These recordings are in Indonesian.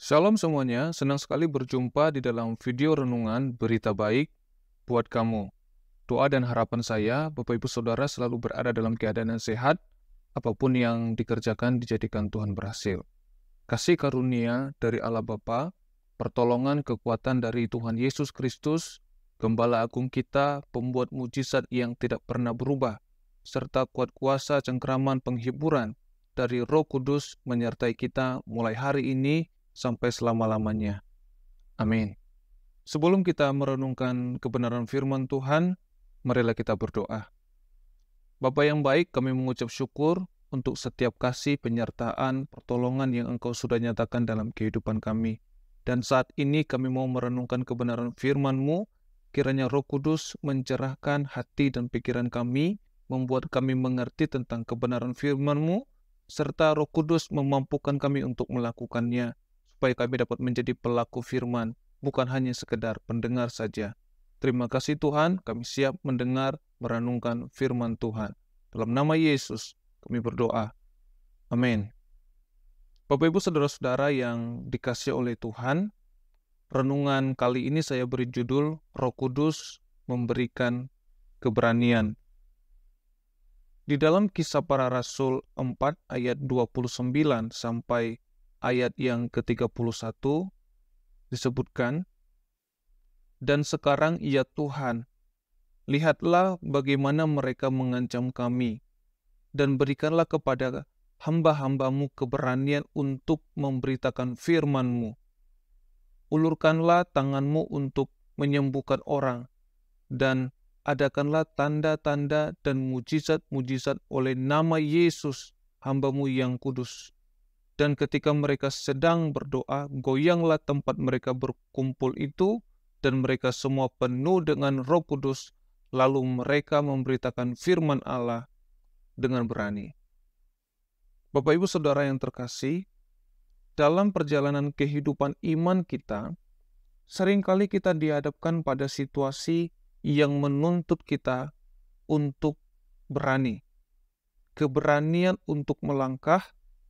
Shalom semuanya, senang sekali berjumpa di dalam video renungan Berita Baik buat kamu. Doa dan harapan saya, Bapak Ibu Saudara selalu berada dalam keadaan yang sehat, apapun yang dikerjakan dijadikan Tuhan berhasil. Kasih karunia dari Allah Bapa, pertolongan kekuatan dari Tuhan Yesus Kristus, Gembala Agung kita, pembuat mujizat yang tidak pernah berubah, serta kuat kuasa cengkeraman penghiburan dari Roh Kudus menyertai kita mulai hari ini sampai selama-lamanya. Amin. Sebelum kita merenungkan kebenaran firman Tuhan, marilah kita berdoa. Bapa yang baik, kami mengucap syukur untuk setiap kasih, penyertaan, pertolongan yang Engkau sudah nyatakan dalam kehidupan kami. Dan saat ini kami mau merenungkan kebenaran firman-Mu, kiranya Roh Kudus mencerahkan hati dan pikiran kami, membuat kami mengerti tentang kebenaran firman-Mu, serta Roh Kudus memampukan kami untuk melakukannya, supaya kami dapat menjadi pelaku firman, bukan hanya sekedar pendengar saja. Terima kasih Tuhan, kami siap mendengar, merenungkan firman Tuhan. Dalam nama Yesus, kami berdoa. Amin. Bapak Ibu Saudara-saudara yang dikasihi oleh Tuhan, renungan kali ini saya beri judul Roh Kudus memberikan keberanian. Di dalam Kisah Para Rasul 4 ayat 29 sampai ayat yang ke-31 disebutkan, "Dan sekarang ya Tuhan, lihatlah bagaimana mereka mengancam kami, dan berikanlah kepada hamba-hamba-Mu keberanian untuk memberitakan firman-Mu. Ulurkanlah tangan-Mu untuk menyembuhkan orang, dan adakanlah tanda-tanda dan mujizat-mujizat oleh nama Yesus, hamba-Mu yang kudus. Dan ketika mereka sedang berdoa, goyanglah tempat mereka berkumpul itu, dan mereka semua penuh dengan Roh Kudus, lalu mereka memberitakan firman Allah dengan berani." Bapak Ibu Saudara yang terkasih, dalam perjalanan kehidupan iman kita, seringkali kita dihadapkan pada situasi yang menuntut kita untuk berani. Keberanian untuk melangkah,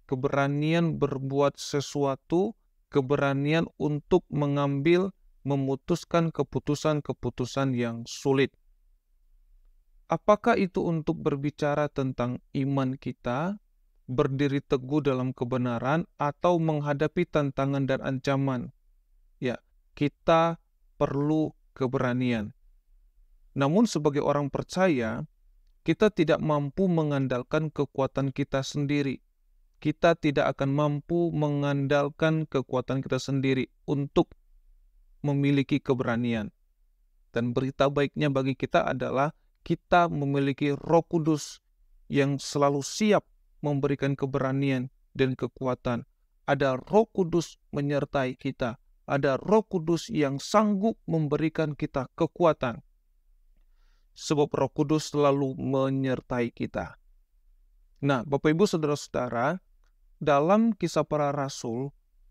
keberanian berbuat sesuatu, keberanian untuk memutuskan keputusan-keputusan yang sulit. Apakah itu untuk berbicara tentang iman kita, berdiri teguh dalam kebenaran, atau menghadapi tantangan dan ancaman? Ya, kita perlu keberanian. Namun sebagai orang percaya, kita tidak mampu mengandalkan kekuatan kita sendiri. Kita tidak akan mampu mengandalkan kekuatan kita sendiri untuk memiliki keberanian. Dan berita baiknya bagi kita adalah kita memiliki Roh Kudus yang selalu siap memberikan keberanian dan kekuatan. Ada Roh Kudus menyertai kita. Ada Roh Kudus yang sanggup memberikan kita kekuatan. Sebab Roh Kudus selalu menyertai kita. Nah, Bapak Ibu Saudara-saudara, dalam Kisah Para Rasul,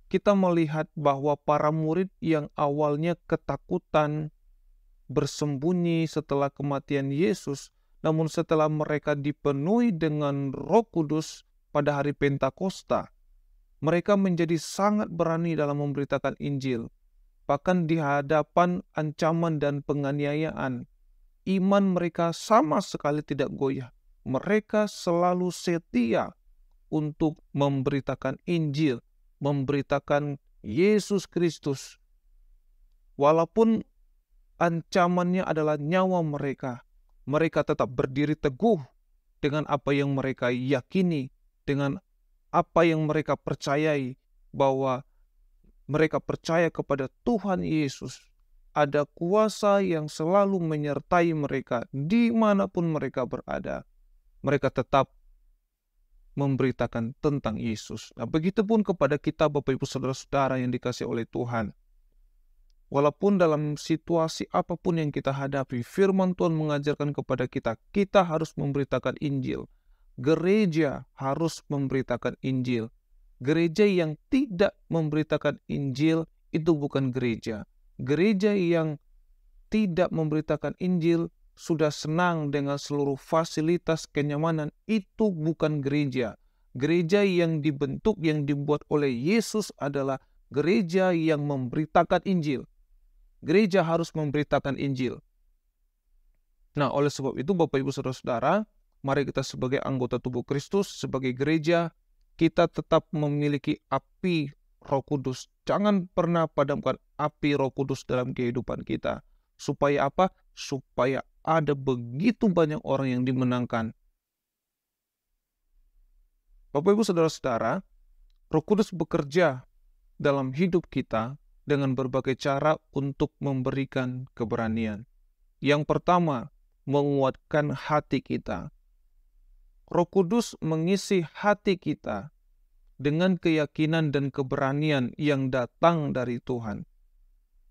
kita melihat bahwa para murid yang awalnya ketakutan, bersembunyi setelah kematian Yesus, namun setelah mereka dipenuhi dengan Roh Kudus pada hari Pentakosta, mereka menjadi sangat berani dalam memberitakan Injil. Bahkan di hadapan ancaman dan penganiayaan, iman mereka sama sekali tidak goyah. Mereka selalu setia untuk memberitakan Injil, memberitakan Yesus Kristus. Walaupun ancamannya adalah nyawa mereka, mereka tetap berdiri teguh dengan apa yang mereka yakini, dengan apa yang mereka percayai, bahwa mereka percaya kepada Tuhan Yesus. Ada kuasa yang selalu menyertai mereka dimanapun mereka berada. Mereka tetap memberitakan tentang Yesus. Nah, begitupun kepada kita Bapak Ibu Saudara-saudara yang dikasihi oleh Tuhan. Walaupun dalam situasi apapun yang kita hadapi, firman Tuhan mengajarkan kepada kita, kita harus memberitakan Injil. Gereja harus memberitakan Injil. Gereja yang tidak memberitakan Injil itu bukan gereja. Gereja yang tidak memberitakan Injil sudah senang dengan seluruh fasilitas kenyamanan, itu bukan gereja. Gereja yang dibentuk, yang dibuat oleh Yesus adalah gereja yang memberitakan Injil. Gereja harus memberitakan Injil. Nah, oleh sebab itu Bapak Ibu Saudara-saudara, mari kita sebagai anggota tubuh Kristus, sebagai gereja, kita tetap memiliki api Roh Kudus. Jangan pernah padamkan api Roh Kudus dalam kehidupan kita. Supaya apa? Supaya ada begitu banyak orang yang dimenangkan. Bapak Ibu Saudara-saudara, Roh Kudus bekerja dalam hidup kita dengan berbagai cara untuk memberikan keberanian. Yang pertama, menguatkan hati kita. Roh Kudus mengisi hati kita dengan keyakinan dan keberanian yang datang dari Tuhan.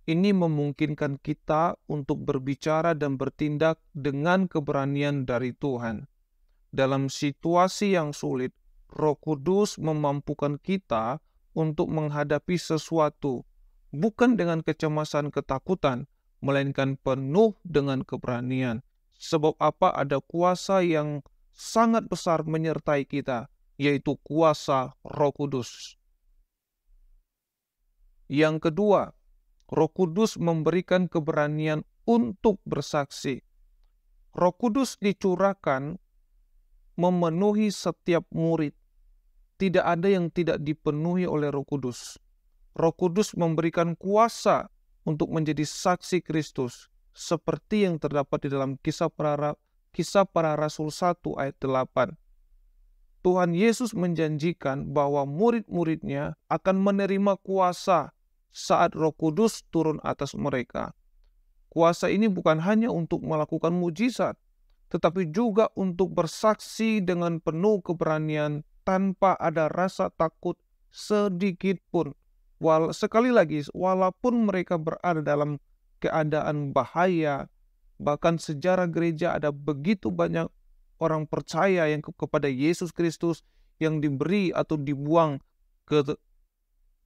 Ini memungkinkan kita untuk berbicara dan bertindak dengan keberanian dari Tuhan. Dalam situasi yang sulit, Roh Kudus memampukan kita untuk menghadapi sesuatu, bukan dengan kecemasan ketakutan, melainkan penuh dengan keberanian. Sebab apa? Ada kuasa yang sangat besar menyertai kita, yaitu kuasa Roh Kudus. Yang kedua, Roh Kudus memberikan keberanian untuk bersaksi. Roh Kudus dicurahkan memenuhi setiap murid. Tidak ada yang tidak dipenuhi oleh Roh Kudus. Roh Kudus memberikan kuasa untuk menjadi saksi Kristus, seperti yang terdapat di dalam Kisah Para Rasul 1 ayat 8. Tuhan Yesus menjanjikan bahwa murid-muridnya akan menerima kuasa saat Roh Kudus turun atas mereka. Kuasa ini bukan hanya untuk melakukan mujizat, tetapi juga untuk bersaksi dengan penuh keberanian tanpa ada rasa takut sedikit pun. Sekali lagi, walaupun mereka berada dalam keadaan bahaya, bahkan sejarah gereja ada begitu banyak orang percaya yang kepada Yesus Kristus yang diberi atau dibuang ke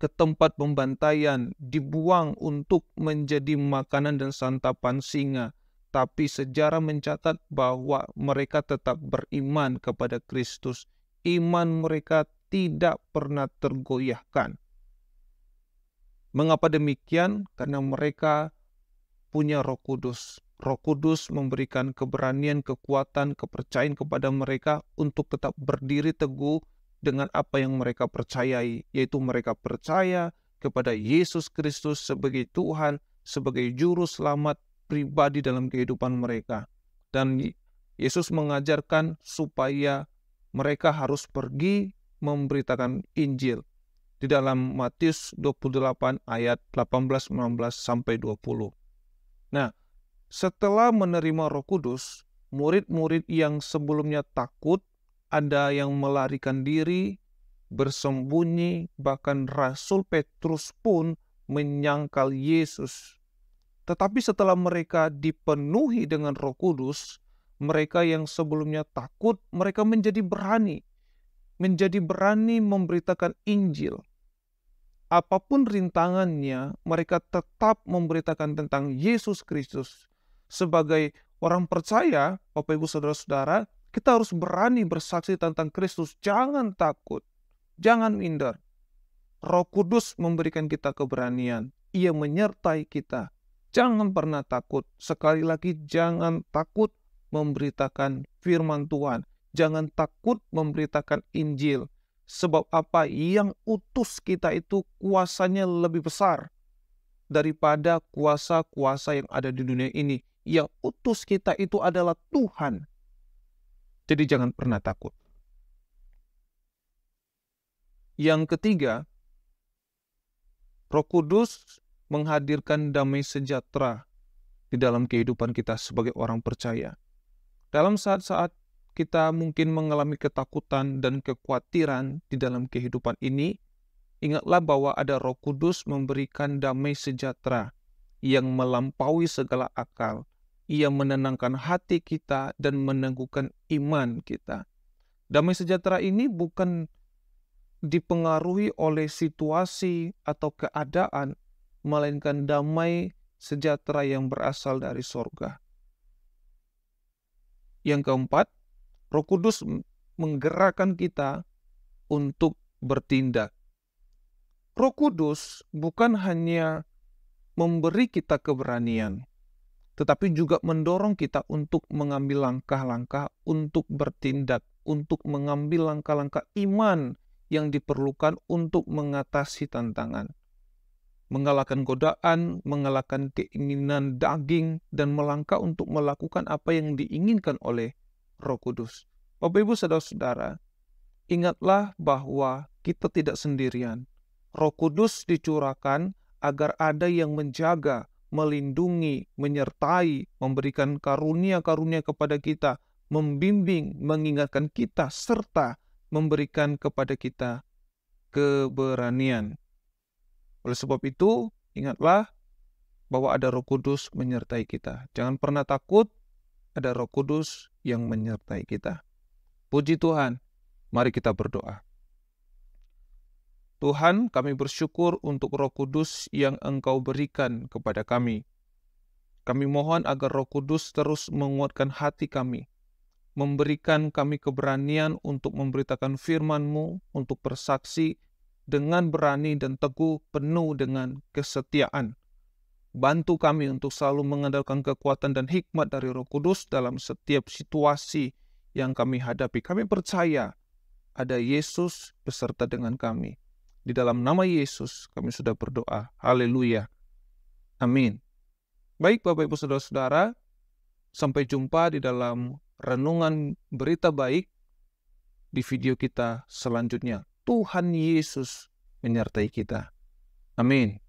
tempat pembantaian, dibuang untuk menjadi makanan dan santapan singa. Tapi sejarah mencatat bahwa mereka tetap beriman kepada Kristus. Iman mereka tidak pernah tergoyahkan. Mengapa demikian? Karena mereka punya Roh Kudus. Roh Kudus memberikan keberanian, kekuatan, kepercayaan kepada mereka untuk tetap berdiri teguh dengan apa yang mereka percayai, yaitu mereka percaya kepada Yesus Kristus sebagai Tuhan, sebagai juru selamat pribadi dalam kehidupan mereka. Dan Yesus mengajarkan supaya mereka harus pergi memberitakan Injil di dalam Matius 28 ayat 18, 19 sampai 20. Nah, setelah menerima Roh Kudus, murid-murid yang sebelumnya takut, ada yang melarikan diri, bersembunyi, bahkan Rasul Petrus pun menyangkal Yesus. Tetapi setelah mereka dipenuhi dengan Roh Kudus, mereka yang sebelumnya takut, mereka menjadi berani memberitakan Injil. Apapun rintangannya, mereka tetap memberitakan tentang Yesus Kristus. Sebagai orang percaya, Bapak Ibu Saudara-saudara, kita harus berani bersaksi tentang Kristus. Jangan takut, jangan minder. Roh Kudus memberikan kita keberanian. Ia menyertai kita. Jangan pernah takut. Sekali lagi, jangan takut memberitakan firman Tuhan. Jangan takut memberitakan Injil. Sebab apa? Yang utus kita itu kuasanya lebih besar daripada kuasa-kuasa yang ada di dunia ini. Yang utus kita itu adalah Tuhan. Jadi jangan pernah takut. Yang ketiga, Roh Kudus menghadirkan damai sejahtera di dalam kehidupan kita sebagai orang percaya. Dalam saat-saat kita mungkin mengalami ketakutan dan kekhawatiran di dalam kehidupan ini, ingatlah bahwa ada Roh Kudus memberikan damai sejahtera yang melampaui segala akal. Ia menenangkan hati kita dan meneguhkan iman kita. Damai sejahtera ini bukan dipengaruhi oleh situasi atau keadaan, melainkan damai sejahtera yang berasal dari sorga. Yang keempat, Roh Kudus menggerakkan kita untuk bertindak. Roh Kudus bukan hanya memberi kita keberanian, tetapi juga mendorong kita untuk mengambil langkah-langkah untuk bertindak, untuk mengambil langkah-langkah iman yang diperlukan untuk mengatasi tantangan. Mengalahkan godaan, mengalahkan keinginan daging, dan melangkah untuk melakukan apa yang diinginkan oleh Roh Kudus. Bapak Ibu Saudara-saudara, ingatlah bahwa kita tidak sendirian. Roh Kudus dicurahkan agar ada yang menjaga, melindungi, menyertai, memberikan karunia-karunia kepada kita, membimbing, mengingatkan kita, serta memberikan kepada kita keberanian. Oleh sebab itu, ingatlah bahwa ada Roh Kudus menyertai kita. Jangan pernah takut, ada Roh Kudus yang menyertai kita. Puji Tuhan, mari kita berdoa. Tuhan, kami bersyukur untuk Roh Kudus yang Engkau berikan kepada kami. Kami mohon agar Roh Kudus terus menguatkan hati kami, memberikan kami keberanian untuk memberitakan firman-Mu, untuk bersaksi dengan berani dan teguh penuh dengan kesetiaan. Bantu kami untuk selalu mengandalkan kekuatan dan hikmat dari Roh Kudus dalam setiap situasi yang kami hadapi. Kami percaya ada Yesus beserta dengan kami. Di dalam nama Yesus kami sudah berdoa. Haleluya. Amin. Baik Bapak Ibu Saudara-saudara, sampai jumpa di dalam renungan berita baik di video kita selanjutnya. Tuhan Yesus menyertai kita. Amin.